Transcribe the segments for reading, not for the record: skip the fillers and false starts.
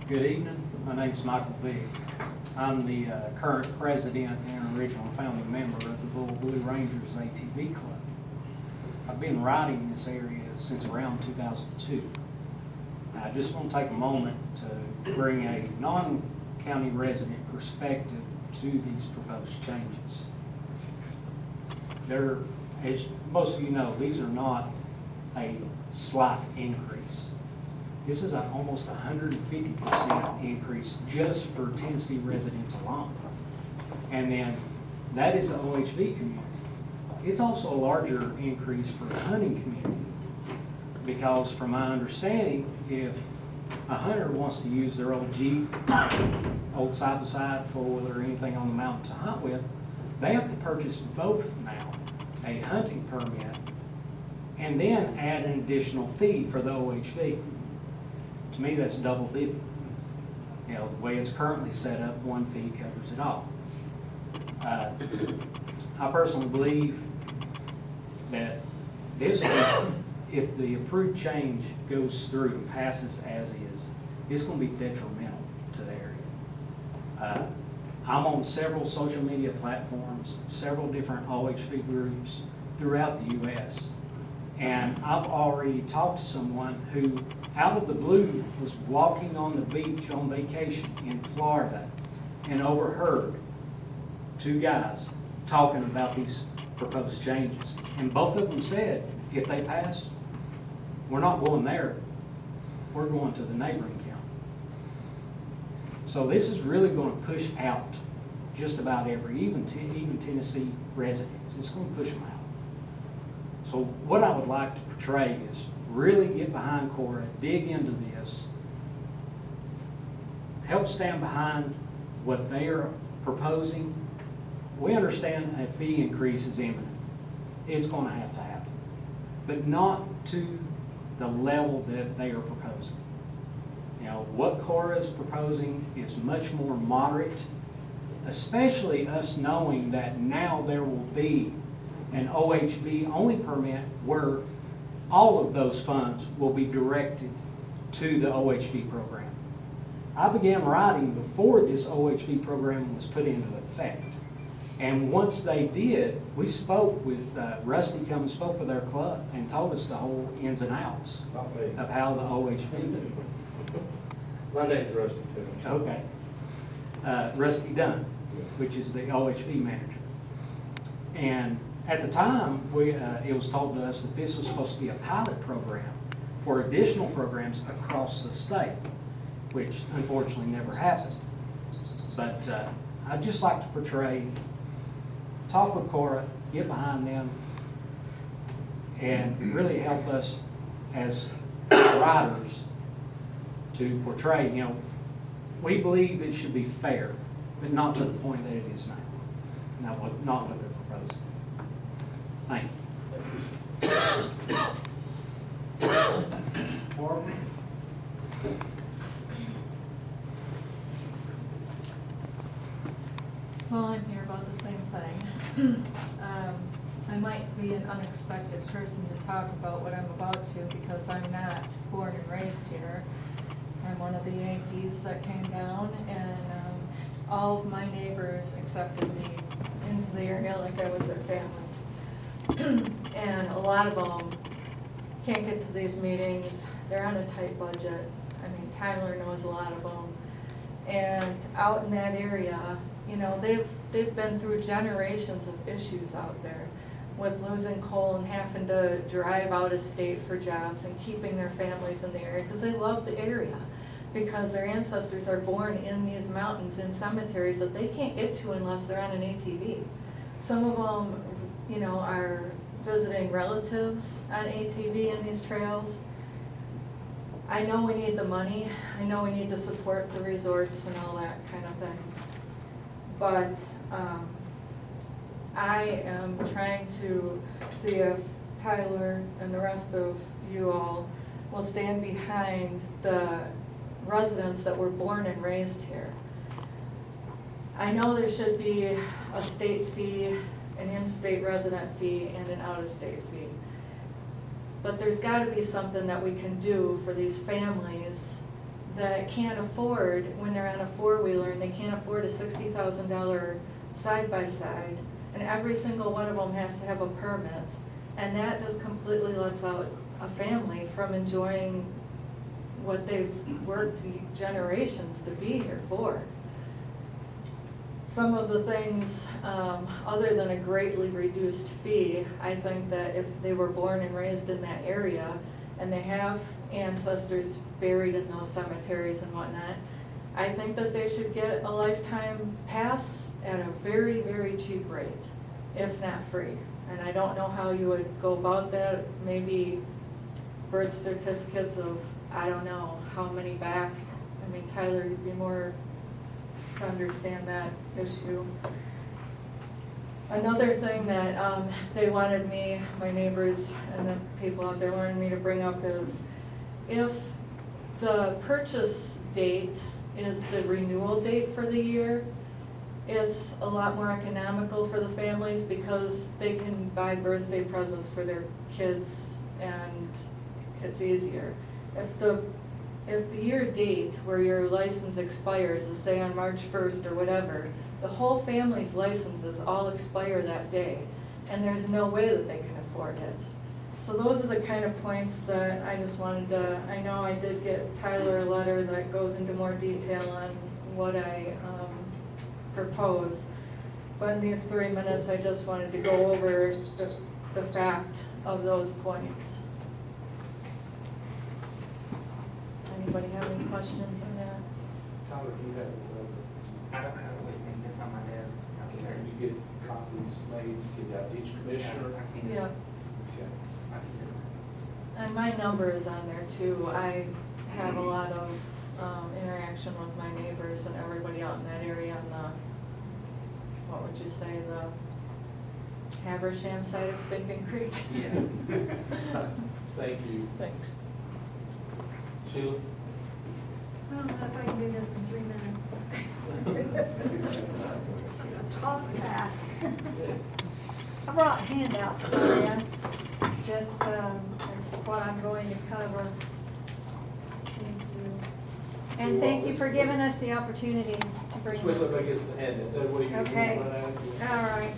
Good evening. My name's Michael Bigg. I'm the current president and original founding member of the Rural Blue Rangers ATV Club. I've been riding in this area since around 2002. I just want to take a moment to bring a non-county resident perspective to these proposed changes. As most of you know, these are not a slight increase. This is almost 150% increase just for Tennessee residents alone. And then that is the OHV community. It's also a larger increase for the hunting community because from my understanding, if a hunter wants to use their old Jeep, old side-by-side, four-wheeler, or anything on the mountain to hunt with, they have to purchase both now, a hunting permit, and then add an additional fee for the OHV. To me, that's double dipping. You know, the way it's currently set up, one fee covers it all. I personally believe that this, if the approved change goes through and passes as is, it's going to be detrimental to the area. I'm on several social media platforms, several different OHV groups throughout the U.S. And I've already talked to someone who, out of the blue, was walking on the beach on vacation in Florida and overheard two guys talking about these proposed changes. And both of them said, if they pass, we're not going there, we're going to the neighboring county. So this is really going to push out just about even Tennessee residents. It's going to push them out. So what I would like to portray is really get behind Cora, dig into this, help stand behind what they are proposing. We understand a fee increase is imminent. It's going to happen, but not to the level that they are proposing. You know, what Cora is proposing is much more moderate, especially us knowing that now there will be an OHV only permit where all of those funds will be directed to the OHV program. I began riding before this OHV program was put into effect. And once they did, we spoke with, Rusty come and spoke with our club and told us the whole ins and outs of how the OHV. My name's Rusty too. Okay. Rusty Dunn, which is the OHV manager. And at the time, it was told to us that this was supposed to be a pilot program for additional programs across the state, which unfortunately never happened. But I'd just like to portray, talk with Cora, get behind them, and really help us as riders to portray, you know, we believe it should be fair, but not to the point that it is now. Not what they're proposing. Thank you. Barbara? Well, I'm here about the same thing. I might be an unexpected person to talk about what I'm about to because I'm not born and raised here. I'm one of the Yankees that came down, and all of my neighbors accepted me into the area like I was their family. And a lot of them can't get to these meetings. They're on a tight budget. I mean, Tyler knows a lot of them. And out in that area, you know, they've been through generations of issues out there with losing coal and having to drive out of state for jobs and keeping their families in the area because they love the area, because their ancestors are born in these mountains in cemeteries that they can't get to unless they're on an ATV. Some of them, you know, are visiting relatives on ATV in these trails. I know we need the money. I know we need to support the resorts and all that kind of thing. But I am trying to see if Tyler and the rest of you all will stand behind the residents that were born and raised here. I know there should be a state fee, an in-state resident fee, and an out-of-state fee. But there's got to be something that we can do for these families that can't afford, when they're on a four-wheeler and they can't afford a $60,000 side-by-side, and every single one of them has to have a permit. And that just completely lets out a family from enjoying what they've worked generations to be here for. Some of the things, other than a greatly reduced fee, I think that if they were born and raised in that area and they have ancestors buried in those cemeteries and whatnot, I think that they should get a lifetime pass at a very, very cheap rate, if not free. And I don't know how you would go about that. Maybe birth certificates of, I don't know, how many back. I mean, Tyler, you'd be more to understand that issue. Another thing that they wanted me, my neighbors and the people out there wanted me to bring up is, if the purchase date is the renewal date for the year, it's a lot more economical for the families because they can buy birthday presents for their kids and it's easier. If the year date where your license expires is, say, on March 1st or whatever, the whole family's licenses all expire that day, and there's no way that they can afford it. So those are the kind of points that I just wanted to, I know I did get Tyler a letter that goes into more detail on what I propose, but in these 3 minutes, I just wanted to go over the fact of those points. Anybody have any questions on that? Tyler, do you have a number? I don't have it with me, it's on my desk. I'll Can check. you get copies made, give out to each commissioner? I can. Yeah, Okay. I can do it. and my number is on there too. I have a lot of interaction with my neighbors and everybody out in that area on the, what would you say, the Habersham side of Stinking Creek? Yeah. Thank you. Thanks. Sheila? I don't know if I can do this in 3 minutes. Talk fast. I brought handouts for you, just, that's what I'm going to cover. Thank you. And thank you for giving us the opportunity to bring Wait till this. I get the hand, that way you can Okay. run out of here. All right.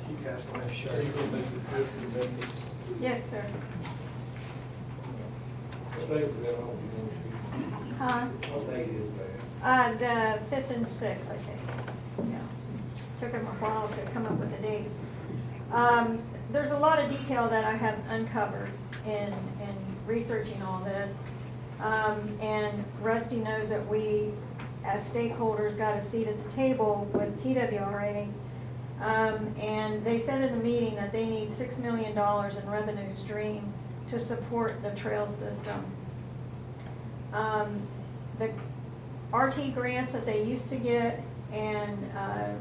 You guys want to So share? you gonna make the trip to Memphis? Yes, sir. What day is that on? Huh? What day is that? The 5th and 6th, I think. Yeah. Took them a while to come up with a date. There's a lot of detail that I have uncovered in researching all this. And Rusty knows that we, as stakeholders, got a seat at the table with TWRA. And they said in the meeting that they need $6 million in revenue stream to support the trail system. The RT grants that they used to get and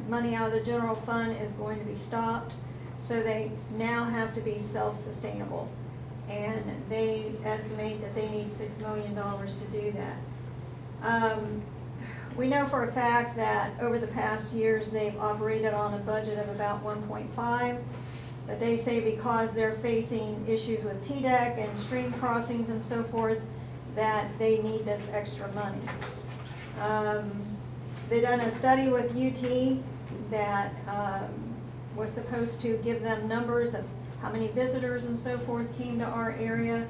money out of the general fund is going to be stopped. So they now have to be self-sustainable. And they estimate that they need $6 million to do that. We know for a fact that over the past years, they've operated on a budget of about 1.5, but they say because they're facing issues with TDEC and stream crossings and so forth, that they need this extra money. They done a study with UT that was supposed to give them numbers of how many visitors and so forth came to our area.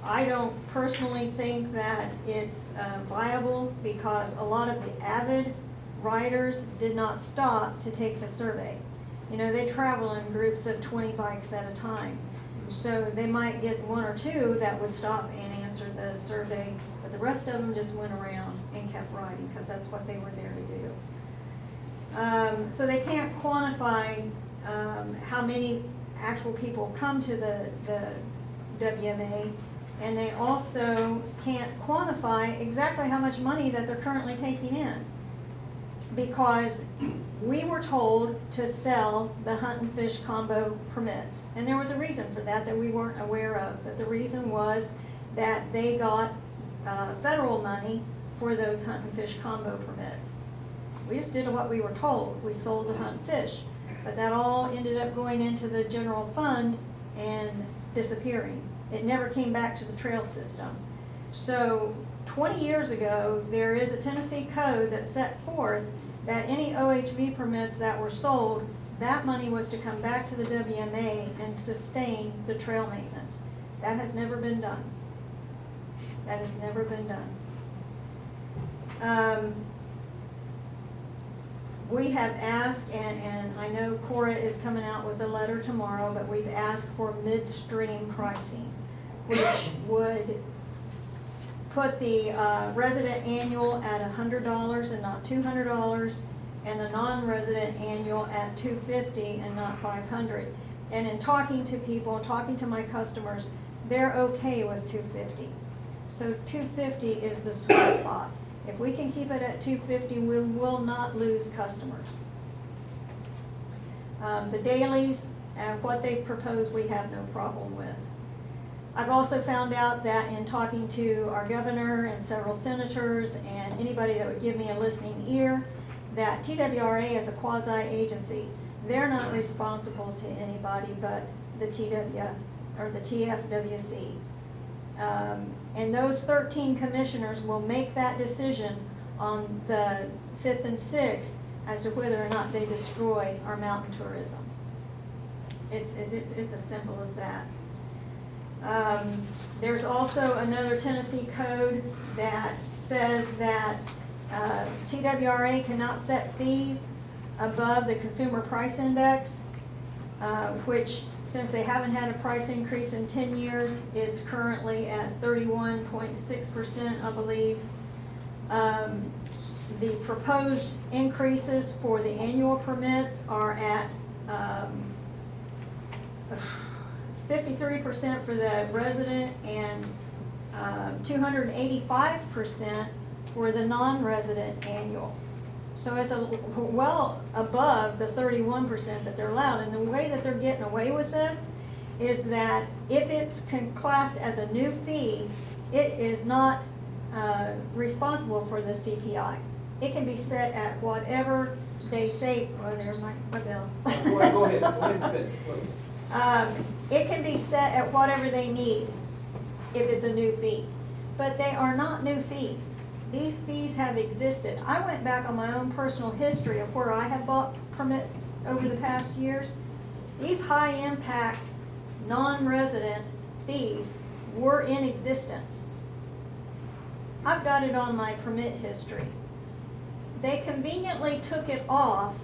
I don't personally think that it's viable because a lot of the avid riders did not stop to take the survey. You know, they travel in groups of 20 bikes at a time. So they might get one or two that would stop and answer the survey, but the rest of them just went around and kept riding because that's what they were there to do. So they can't quantify how many actual people come to the WMA, and they also can't quantify exactly how much money that they're currently taking in. Because we were told to sell the hunt and fish combo permits. And there was a reason for that we weren't aware of. But the reason was that they got federal money for those hunt and fish combo permits. We just did what we were told. We sold the hunt and fish. But that all ended up going into the general fund and disappearing. It never came back to the trail system. So 20 years ago, there is a Tennessee code that set forth that any OHV permits that were sold, that money was to come back to the WMA and sustain the trail maintenance. That has never been done. That has never been done. We have asked, and I know Cora is coming out with a letter tomorrow, but we've asked for midstream pricing, which would put the resident annual at $100 and not $200, and the non-resident annual at $250 and not $500. And in talking to people, talking to my customers, they're okay with $250. So $250 is the sweet spot. If we can keep it at $250, we will not lose customers. The dailies and what they've proposed, we have no problem with. I've also found out that in talking to our governor and several senators and anybody that would give me a listening ear, that TWRA is a quasi-agency. They're not responsible to anybody but the TFWC. And those 13 commissioners will make that decision on the 5th and 6th as to whether or not they destroy our mountain tourism. It's as simple as that. There's also another Tennessee code that says that TWRA cannot set fees above the consumer price index, which, since they haven't had a price increase in 10 years, it's currently at 31.6%, I believe. The proposed increases for the annual permits are at 53% for the resident and 285% for the non-resident annual. So it's well above the 31% that they're allowed. And the way that they're getting away with this is that if it's classed as a new fee, it is not responsible for the CPI. It can be set at whatever they say. Oh, there's my bill. Go ahead, finish, please. It can be set at whatever they need if it's a new fee. But they are not new fees. These fees have existed. I went back on my own personal history of where I have bought permits over the past years. These high-impact, non-resident fees were in existence. I've got it on my permit history. They conveniently took it off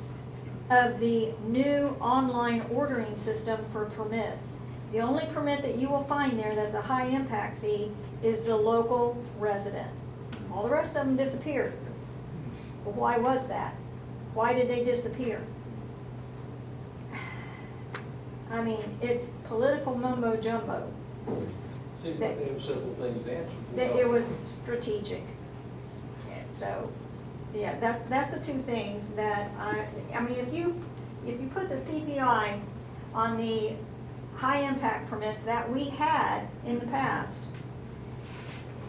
of the new online ordering system for permits. The only permit that you will find there that's a high-impact fee is the local resident. All the rest of them disappeared. But why was that? Why did they disappear? I mean, it's political mumbo jumbo. Seems like they have simple things to answer. That it was strategic. And so, yeah, that's the two things that I mean, if you put the CPI on the high impact permits that we had in the past,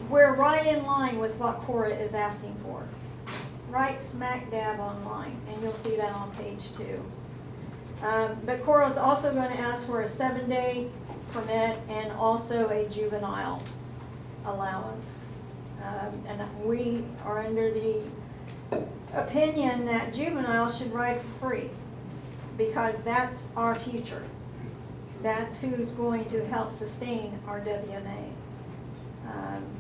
we're right in line with what Cora is asking for. Right smack dab on line, and you'll see that on page 2. But Cora's also going to ask for a 7-day permit and also a juvenile allowance. And we are under the opinion that juveniles should ride for free because that's our future. That's who's going to help sustain our WMA.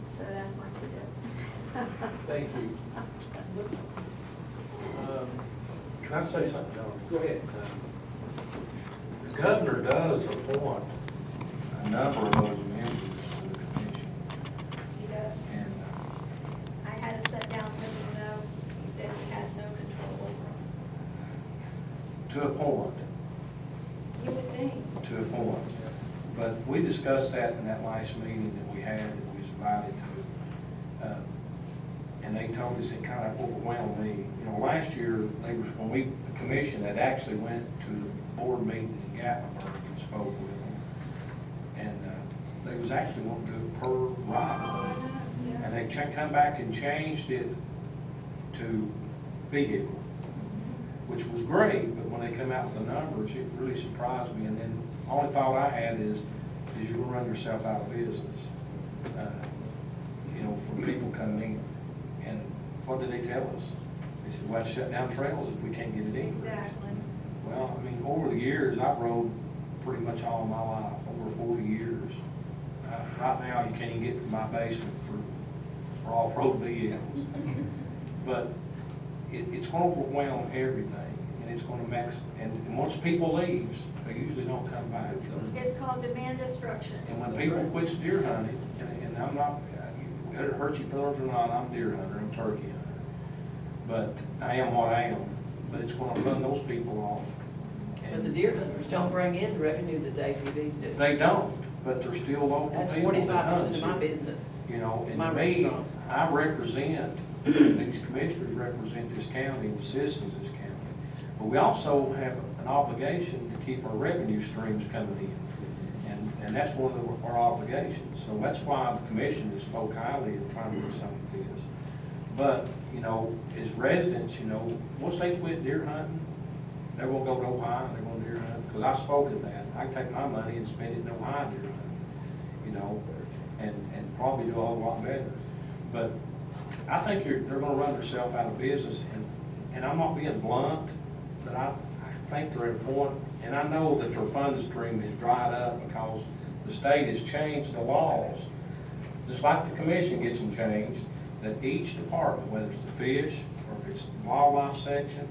So that's my 2 bits. Thank you. Can I say something else? Go ahead. The governor does appoint a number of those members to the commission. He does. And I had to sit down with him though. He said he has no control over them. to appoint. to a point. But we discussed that in that last meeting that we had, that we was invited to. And they told us it kind of overwhelmed me. You know, last year, the commission had actually went to the board meeting in Gatlinburg and spoke with them. And they was actually wanting to do it per ride. And they come back and changed it to vehicle, which was great, but when they come out with the numbers, it really surprised me. And then the only thought I had is you're gonna run yourself out of business, you know, for people coming in. And what did they tell us? They said, well, shut down trails if we can't get it in. Exactly. Well, I mean, over the years, I've rode pretty much all of my life, over 40 years. Right now, you can't even get to my basement for off-road vehicles. But it's going to overwhelm everything, and it's going to mix, and once people leave, they usually don't come back. It's called demand destruction. And when people quit deer hunting, and I'm not, whether it hurts your feelings or not, I'm a deer hunter, I'm a turkey hunter. But I am what I am, but it's going to run those people off. But the deer hunters don't bring in the revenue that the ATVs do. They don't, but they're still local That's people. that 45% hunt. of my business. You know, and My to me, restaurant. I represent, these commissioners represent this county and the citizens of this county. But we also have an obligation to keep our revenue streams coming in. And that's one of our obligations. So that's why the commission has spoke highly of trying to do something like this. But, you know, as residents, you know, once they quit deer hunting, they won't go to Ohio, they're going to deer hunt. Because I spoke at that. I can take my money and spend it in Ohio deer hunting, you know, and probably do a whole lot better. But I think they're going to run themselves out of business. And I'm not being blunt, but I think they're at a point, and I know that their funding stream is dried up because the state has changed the laws. Just like the commission gets them changed, that each department, whether it's the fish or if it's wildlife section,